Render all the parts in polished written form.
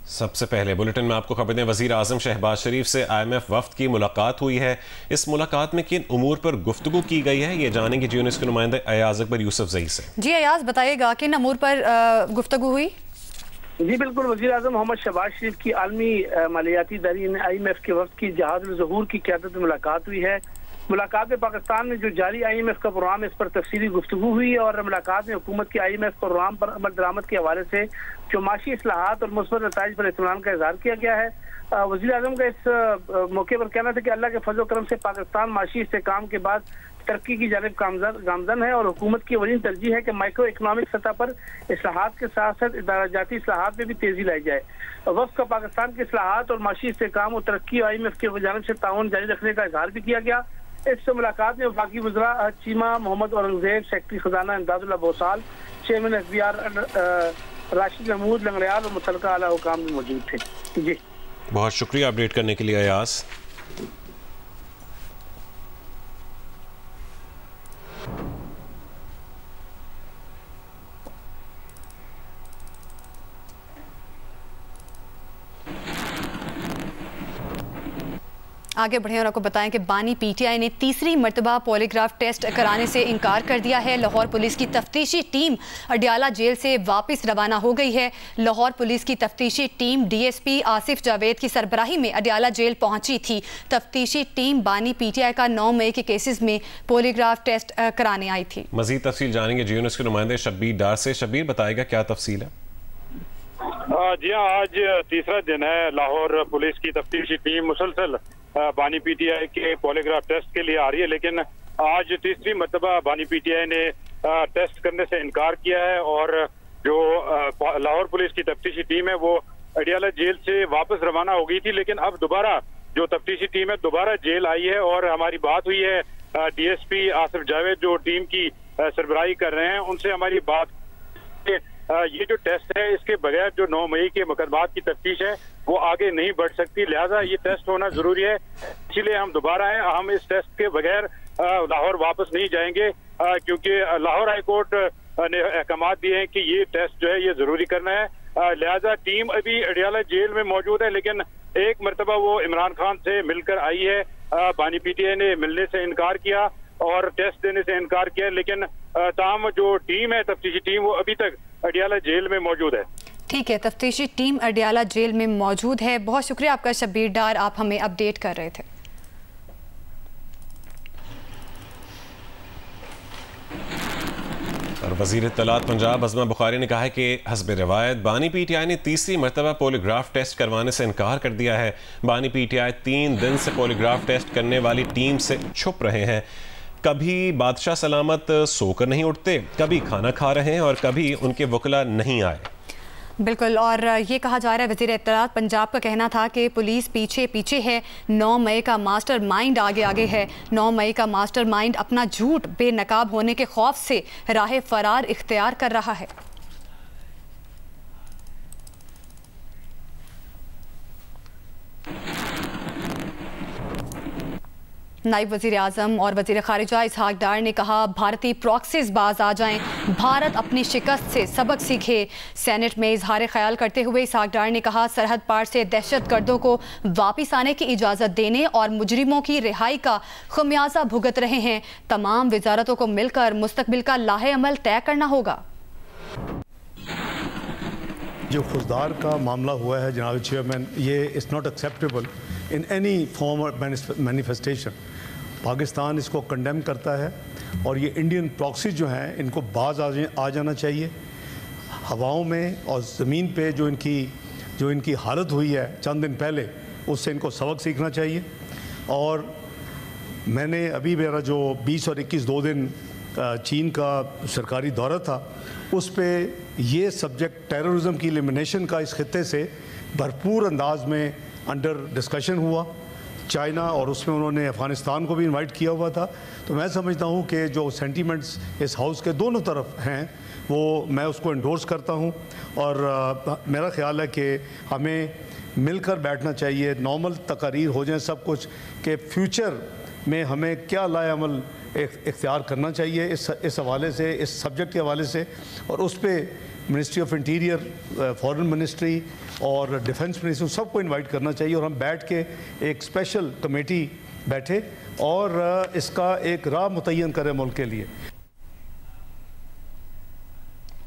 सबसे पहले बुलेटिन में आपको खबर दें, वज़ीर आज़म शहबाज शरीफ से IMF वफ्द की मुलाकात हुई है। इस मुलाकात में किन उमूर पर गुफ्तगू की गई है, ये जानेंगे यूनिस के नुमाइंदे अयाज अकबर यूसुफ ज़ई से। जी अयाज, बताइएगा किन उमूर पर गुफ्तगू हुई? जी बिल्कुल, वज़ीर आज़म मोहम्मद शहबाज शरीफ की आलमी मालियाती इदारे IMF के वफ्द की जहाज़-उल-ज़हूर की क़यादत में मुलाकात हुई है। मुलाकात में पाकिस्तान में जो जारी IMF का प्रोग्राम है, इस पर तफसीली गुफ्तगू हुई और मुलाकात में हुकूमत की IMF प्रोग्राम पर अमल दरामद के हवाले से जो माशी इस्लाहात और मुस्बत नताइज पर इत्मीनान का इजहार किया गया है। वज़ीर आज़म का इस मौके पर कहना था कि अल्लाह के फजल करम से पाकिस्तान माशी इस्तेहकाम के बाद तरक्की की जानिब गामजन है और हुकूमत की वलीन तरजीह है कि माइक्रो इकनॉमिक सतह पर इस्लाहात के साथ साथ इदाराजाती इस्लाहात में भी तेजी लाई जाए। वफ्द का पाकिस्तान के इस्लाहात और माशी इस्तेहकाम और तरक्की IMF की जानिब से ताउन जारी रखने का इजहार भी किया गया। इस मुलाकात में वफाकी वज़रा चीमा मोहम्मद औरंगजेब, सेक्रेटरी खजाना इमदादुल्लाह बोसाल, चेयरमैन SBR राशिद महमूद लंगड़ियाल और मुतल्लिका आला हुकाम भी मौजूद थे। जी बहुत शुक्रिया अपडेट करने के लिए अयाज। आगे बढ़े और आपको बताएं कि बानी PTI ने तीसरी मरतबा पॉलीग्राफ टेस्ट कराने से इनकार कर दिया है। लाहौर पुलिस की तफ्तीशी टीम अडियाला जेल से वापस रवाना हो गई है। लाहौर पुलिस की तफ्तीशी टीम DSP आसिफ जावेद की सरबराही में अडियाला जेल पहुंची थी। तफ्तीशी टीम बानी PTI का 9 मई के केसेस में पॉलीग्राफ टेस्ट कराने आई थी। मजीद तफसील जानेंगे यूनिस के नुमाइंदे शब्बीर डार से। शब्बीर, बताएगा क्या तफसील है? जी हाँ, आज तीसरा दिन है। लाहौर पुलिस की तफ्तीशी टीम मुसलसल बानी PTI के पॉलीग्राफ टेस्ट के लिए आ रही है, लेकिन आज तीसरी मरतबा बानी PTI ने टेस्ट करने से इनकार किया है और जो लाहौर पुलिस की तफ्तीशी टीम है वो अडियाला जेल से वापस रवाना हो गई थी, लेकिन अब दोबारा जो तफ्तीशी टीम है दोबारा जेल आई है और हमारी बात हुई है DSP आसिफ जावेद जो टीम की सरबराही कर रहे हैं, उनसे हमारी बात ये जो टेस्ट है इसके बगैर जो 9 मई के मुकदमात की तफ्तीश है वो आगे नहीं बढ़ सकती, लिहाजा ये टेस्ट होना जरूरी है। इसलिए हम दोबारा हैं, हम इस टेस्ट के बगैर लाहौर वापस नहीं जाएंगे क्योंकि लाहौर हाई कोर्ट ने अहकाम दिए हैं कि ये टेस्ट जो है ये जरूरी करना है। लिहाजा टीम अभी अडियाला जेल में मौजूद है, लेकिन एक मरतबा वो इमरान खान से मिलकर आई है। बानी PTI ने मिलने से इनकार किया और टेस्ट देने से इनकार किया, लेकिन ताम जो टीम है तफ्तीशी टीम वो अभी तक अडियाला जेल में मौजूद है। ठीक है, तफ्तीशी टीम अडियाला जेल में मौजूद है। बहुत शुक्रिया आपका शब्बीर डार, आप हमें अपडेट कर रहे थे। और वज़ीर इत्तलात पंजाब अज़मा बुखारी ने कहा है कि हस्ब रिवायत बानी PTI ने तीसरी मरतबा पॉलीग्राफ टेस्ट करवाने से इनकार कर दिया है। बानी PTI 3 दिन से पॉलीग्राफ टेस्ट करने वाली टीम से छुप रहे हैं। कभी बादशाह सलामत सोकर नहीं उठते, कभी खाना खा रहे हैं और कभी उनके वकला नहीं आए। बिल्कुल, और ये कहा जा रहा है, वज़ीर इत्तलात पंजाब का कहना था कि पुलिस पीछे पीछे है, 9 मई का मास्टर माइंड आगे आगे है। 9 मई का मास्टर माइंड अपना झूठ बेनकाब होने के खौफ से राह फरार इख्तियार कर रहा है। नायब वज़ीर आज़म और वज़ीर ख़ारिजा इसहाक डार ने कहा, भारतीय प्रॉक्सीज बाज आ जाएं, भारत अपनी शिकस्त से सबक सीखे। सेनेट में इजहार ख्याल करते हुए इसहाक डार ने कहा, सरहद पार से दहशत गर्दों को वापस आने की इजाज़त देने और मुजरिमों की रिहाई का खमियाजा भुगत रहे हैं। तमाम वजारतों को मिलकर मुस्तकबिल का लाहे अमल तय करना होगा। जो खुददार का मामला हुआ है जनाब चेयरमैन, ये is not acceptable in any form of manifestation. Pakistan इसको कंडेम करता है और ये इंडियन प्रॉक्सी जो हैं इनको बाज आ जाना चाहिए। हवाओं में और ज़मीन पे जो इनकी हालत हुई है चंद दिन पहले, उससे इनको सबक सीखना चाहिए। और मैंने अभी मेरा जो 20 और 21 2 दिन चीन का सरकारी दौरा था, उस पे ये सब्जेक्ट टेररिज्म की एलिमिनेशन का इस खित्ते से भरपूर अंदाज में अंडर डिस्कशन हुआ। चाइना और उसमें उन्होंने अफ़गानिस्तान को भी इनवाइट किया हुआ था। तो मैं समझता हूँ कि जो सेंटीमेंट्स इस हाउस के दोनों तरफ हैं वो मैं उसको एंडोर्स करता हूँ और मेरा ख्याल है कि हमें मिलकर बैठना चाहिए, नॉर्मल तकारीर हो जाए सब कुछ, कि फ्यूचर में हमें क्या लाए अमल इख्तियार करना चाहिए इस हवाले से, इस सब्जेक्ट के हवाले से, और उस पर ministry of interior, foreign ministry اور ڈیفنس منسٹری, سب کو انوائٹ کرنا چاہیے اور ہم بیٹھ کے ایک اسپیشل کمیٹی بیٹھے اور اس کا ایک راہ متعین کریں ملک کے لیے.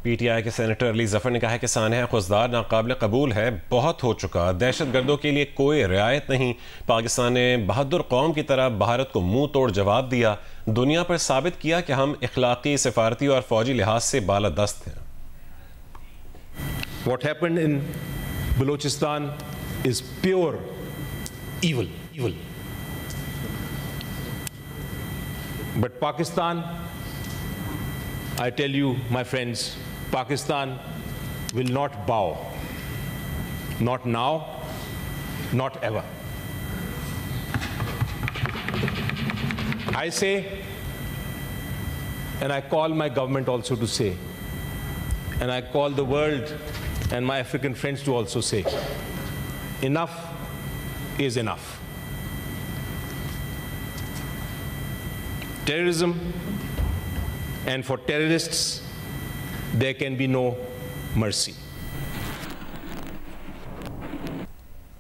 پی ٹی آئی کے سینیٹر علی ظفر نے کہا ہے کہ سانحہ خضدار ناقابل قبول ہے, بہت ہو چکا, دہشت گردوں کے لیے کوئی رعایت نہیں. پاکستان نے بہادر قوم کی طرح بھارت کو منہ توڑ جواب دیا, دنیا پر ثابت کیا کہ ہم اخلاقی, سفارتی اور فوجی لحاظ سے بالادست ہیں. What happened in Balochistan is pure evil. But Pakistan, I tell you, my friends, Pakistan will not bow. Not now, not ever. I say, and I call my government also to say, and I call the world and my African friends to also say, enough is enough. Terrorism, and for terrorists, there can be no mercy.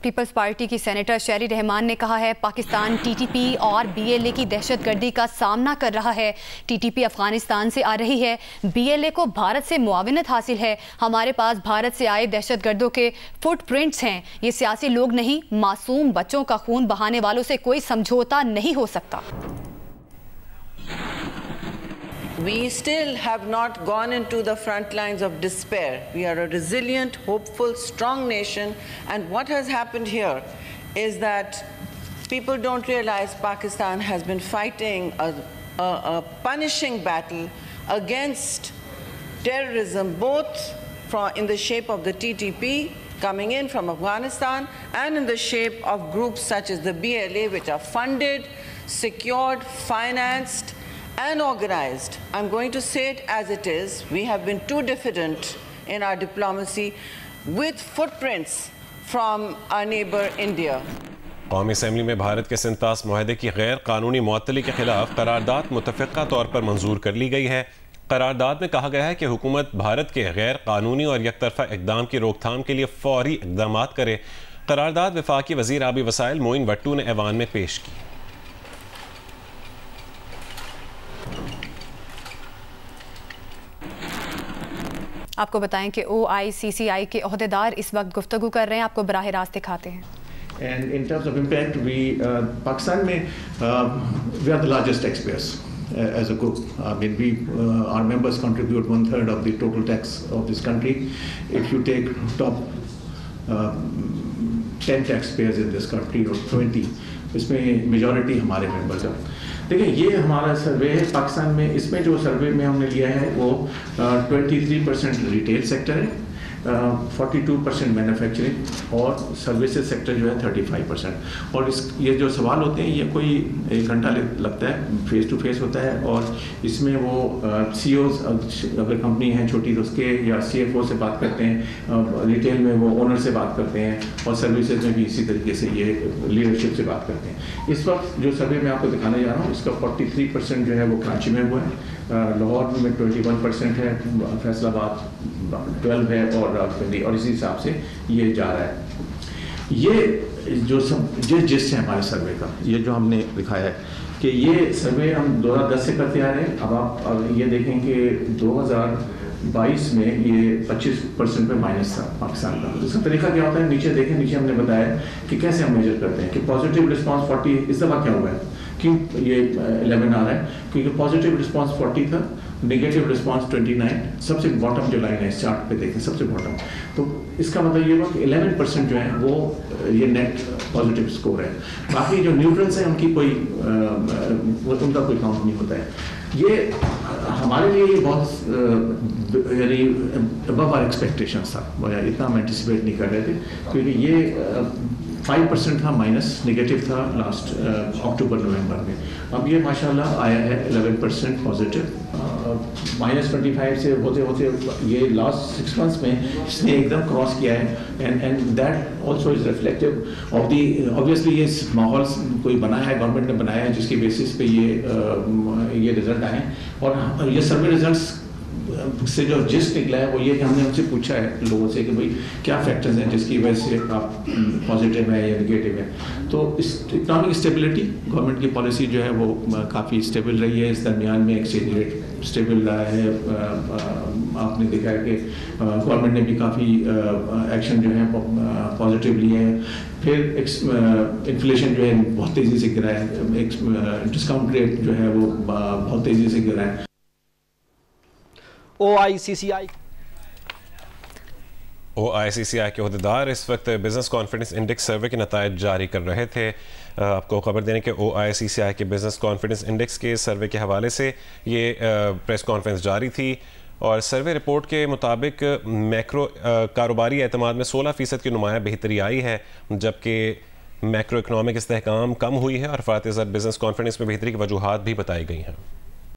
Peoples Party کی senator Sherry Rehman نے کہا ہے Pakistan T T P اور be L A کی دہشت گردی کا سامنا کر رہا ہے. ٹی ٹی پی افغانستان سے آ رہی ہے, بی ایل اے کو بھارت سے معاونت حاصل ہے. ہمارے پاس بھارت سے آئے دہشت گردوں کے فٹ پرنٹس ہیں. یہ سیاسی لوگ نہیں, معصوم بچوں کا خون بہانے والوں سے کوئی سمجھوتا نہیں ہو سکتا. We still have not gone into the front lines of despair. We are a resilient, hopeful, strong nation. And what has happened here is that people don't realize Pakistan has been fighting a punishing battle against terrorism, both in the shape of the TTP coming in from Afghanistan and in the shape of groups such as the BLA, which are funded, secured, financed, and organized. I'm going to say it as it is. We have been too diffident in our diplomacy with footprints from our neighbor India. قومی assembly میں بھارت کے سنتاس معاہدے کی غیر قانونی معطلی کے خلاف قرارداد متفقہ طور پر منظور کر لی گئی ہے. قرارداد میں کہا گیا ہے کہ حکومت بھارت کے غیر قانونی اور یک طرفہ اقدام کی روک تھام کے لیے فوری اقدامات کرے. قرارداد وفاقی وزیر آبی وسائل معین وٹو نے ایوان میں پیش کی. آپ کو بتائیں کہ او آئی سی سی آئی کے عہدیدار اس وقت گفتگو کر رہے ہیں, آپ کو براہ راست دکھاتے ہیں. And in terms of impact, Pakistan we are the largest taxpayers as a group. I mean, our members contribute 1/3 of the total tax of this country. If you take top 10 taxpayers in this country or 20, اس میں majority ہمارے members ہیں. دیکھیں یہ ہمارا survey ہے پاکستان میں, اس میں جو سروے میں ہم نے لیا ہے وہ 23% ریٹیل سیکٹر ہے, 42% مینوفیکچرنگ اور سروسز سیکٹر جو ہے 35%. اور یہ جو سوال ہوتے ہیں یہ کوئی 1 گھنٹہ لگتا ہے, فیس ٹو فیس ہوتا ہے, اور اس میں وہ سی اوز اگر کمپنی ہیں چھوٹی تو اس کے یا سی ایف او سے بات کرتے ہیں, ریٹیل میں وہ اونر سے بات کرتے ہیں, اور سروسز میں بھی اسی طریقے سے یہ لیڈرشپ سے بات کرتے ہیں. اس وقت جو سروے میں آپ کو دکھانے جا رہا ہوں اس کا 43% جو ہے وہ کراچی میں ہوا ہے, لاہور میں 21% ہے, فیصل آباد 12 ہے, اور اسی حساب سے یہ جا رہا ہے. یہ جو جس ہے ہمارے سروے کا, یہ جو ہم نے دکھایا ہے کہ یہ سروے ہم 2010 سے کرتے آ رہے ہیں. اب آپ یہ دیکھیں کہ 2022 میں یہ 25% پہ مائنس تھا پاکستان کا. اس کا طریقہ کیا ہوتا ہے, نیچے دیکھیں, نیچے ہم نے بتایا کہ کیسے ہم میجر کرتے ہیں کہ پازیٹیو رسپانس 40. اس دفعہ کیا ہوا ہے, کیوں یہ 11 آ رہا ہے, کیونکہ پازیٹیو رسپانس 40 تھا, نیگیٹو رسپانس 29. سب سے باٹم جو لائن ہے اس چارٹ پہ دیکھیں, سب سے باٹم, تو اس کا مطلب یہ ہوا کہ 11% جو ہے وہ یہ نیٹ پازیٹیو اسکور ہے. باقی جو نیوٹرلس ہیں ان کی کوئی ان کا کوئی کاؤنٹ نہیں ہوتا ہے. یہ ہمارے لیے یہ بہت یعنی ابو آر ایکسپیکٹیشنس تھا, اتنا ہم اینٹیسپیٹ نہیں کر رہے تھے, کیونکہ یہ 5% تھا مائنس, نیگیٹو تھا لاسٹ اکتوبر نومبر میں. اب یہ ماشاءاللہ آیا ہے 11% پازیٹیو, -25 سے ہوتے ہوتے یہ لاسٹ 6 months میں اس نے ایک دم کراس کیا ہے. And that also is reflective of the obviously یہ ماحول کوئی بنا ہے, گورنمنٹ نے بنایا ہے, جس کی بیسس پہ یہ رزلٹ آئے ہیں. اور یہ سروے ریزلٹس से जो जिस्ट निकला है वो ये कि हमने उनसे पूछा है लोगों से कि भाई क्या फैक्टर्स हैं जिसकी वजह से आप पॉजिटिव है या नेगेटिव है। तो इकोनॉमिक स्टेबिलिटी, गवर्नमेंट की पॉलिसी जो है वो काफ़ी स्टेबल रही है। इस दरमियान में एक्सचेंज रेट स्टेबल रहा है। आपने देखा है कि गवर्नमेंट ने भी काफ़ी एक्शन जो है पॉजिटिव लिए हैं। फिर इन्फ्लेशन जो है बहुत तेज़ी से गिरा है, डिस्काउंट रेट जो है वो बहुत तेज़ी से गिरा है। OICCI के अहदेदार इस वक्त बिजनेस कॉन्फिडेंस इंडेक्स सर्वे के नतायज जारी कर रहे थे। आपको खबर देने के OICCI के बिजनेस कॉन्फिडेंस इंडेक्स के सर्वे के हवाले से ये प्रेस कॉन्फ्रेंस जारी थी और सर्वे रिपोर्ट के मुताबिक मैक्रो कारोबारी एतमाद में 16% की नुमाया बेहतरी आई है, जबकि मैक्रो इकनॉमिक इस्तेहकाम कम हुई है और फ़ातिज़त बिजनेस कॉन्फिडेंस में बेहतरी की वजूहात भी बताई गई हैं।